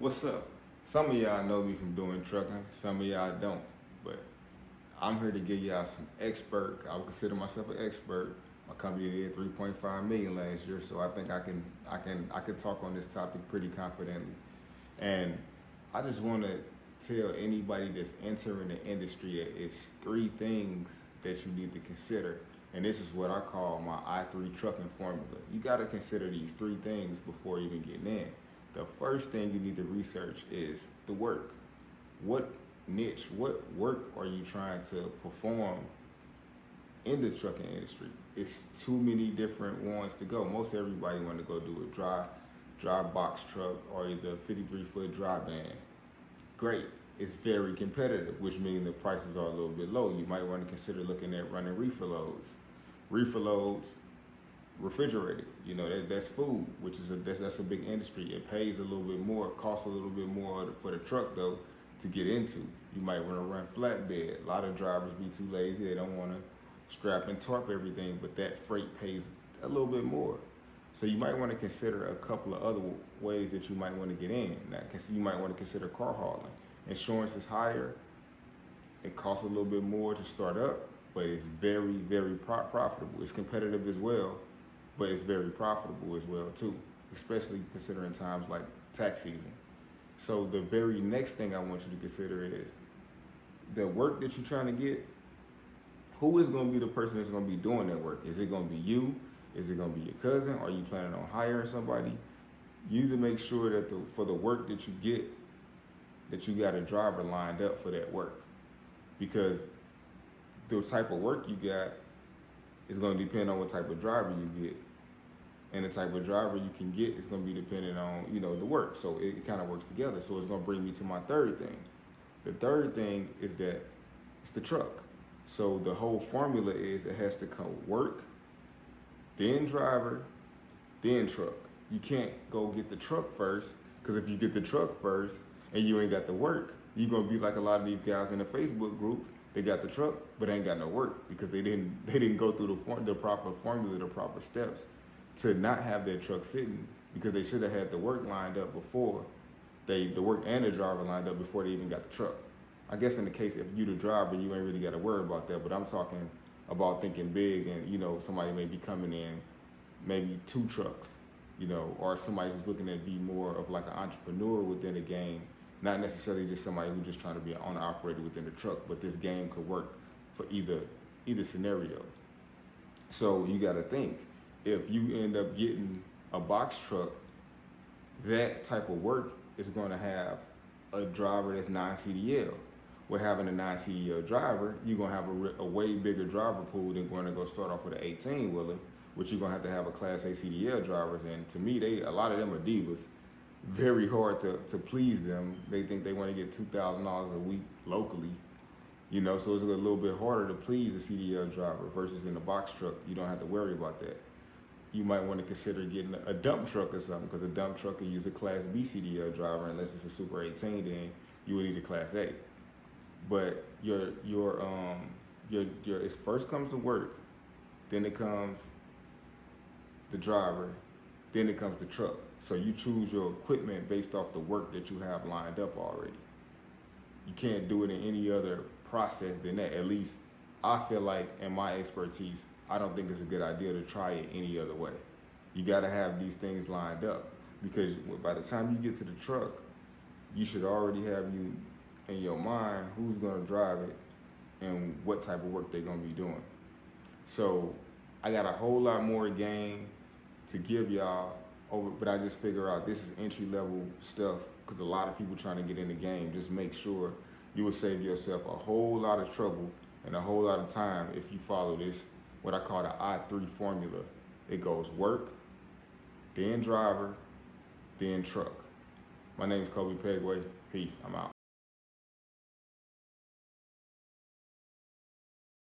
What's up? Some of y'all know me from doing trucking, some of y'all don't. But I'm here to give y'all some expert. I would consider myself an expert. My company did 3.5 million last year, so I think I can talk on this topic pretty confidently. And I just want to tell anybody that's entering the industry that it's three things that you need to consider. And this is what I call my I3 trucking formula. You got to consider these three things before even getting in. The first thing you need to research is the work. What niche, what work are you trying to perform in the trucking industry? It's too many different ones to go. Most everybody want to go do a dry box truck or either 53-foot dry van. Great. It's very competitive, which means the prices are a little bit low. You might want to consider looking at running reefer loads. Reefer loads, refrigerated, that's food, which is that's a big industry. It pays a little bit more, costs a little bit more for the truck though to get into. You might want to run flatbed. A lot of drivers be too lazy. They don't want to strap and tarp everything, but that freight pays a little bit more. So you might want to consider a couple of other ways that you might want to get in. Now, you might want to consider car hauling. Insurance is higher. It costs a little bit more to start up, but it's very, very profitable. It's competitive as well, but it's very profitable as well too, especially considering times like tax season. So the very next thing I want you to consider is the work that you're trying to get. Who is going to be the person that's going to be doing that work? Is it going to be you? Is it going to be your cousin? Are you planning on hiring somebody? You need to make sure that for the work that you get, that you got a driver lined up for that work, because the type of work you got is going to depend on what type of driver you get. And the type of driver you can get is going to be dependent on, the work. So it kind of works together. So it's going to bring me to my third thing. The third thing is that it's the truck. So the whole formula is it has to come work, then driver, then truck. You can't go get the truck first, because if you get the truck first and you ain't got the work, you're going to be like a lot of these guys in the Facebook group. They got the truck, but ain't got no work because they didn't go through the proper formula, the proper steps to not have their truck sitting, because they should have had the work lined up before the work and the driver lined up before they even got the truck. I guess in the case if you the driver, you ain't really got to worry about that, but I'm talking about thinking big, and somebody may be coming in maybe two trucks, or somebody who's looking to be more of like an entrepreneur within the game, not necessarily just somebody who's just trying to be an owner operator within the truck, but this game could work for either scenario. So you got to think, if you end up getting a box truck, that type of work is going to have a driver that's non-CDL. With having a non-CDL driver, you're going to have a way bigger driver pool than going to go start off with an 18-wheeler, which you're going to have a Class A CDL drivers. And to me, a lot of them are divas. Very hard to please them. They think they want to get $2,000 a week locally, so it's a little bit harder to please a CDL driver versus in a box truck. You don't have to worry about that. You might want to consider getting a dump truck or something, because a dump truck will use a Class B CDL driver. Unless it's a Super 18, then you would need a Class A. But your it first comes the work, then it comes the driver, then it comes the truck. So you choose your equipment based off the work that you have lined up already. You can't do it in any other process than that. At least I feel like, in my expertise, I don't think it's a good idea to try it any other way. You got to have these things lined up, because by the time you get to the truck, you should already have you in your mind who's going to drive it and what type of work they're going to be doing. So I got a whole lot more game to give y'all over, but I just figure out this is entry level stuff, because a lot of people trying to get in the game. Just make sure you will save yourself a whole lot of trouble and a whole lot of time if you follow this, what I call the I3 formula. It goes work, then driver, then truck. My name is Coby Pegway. Peace. I'm out.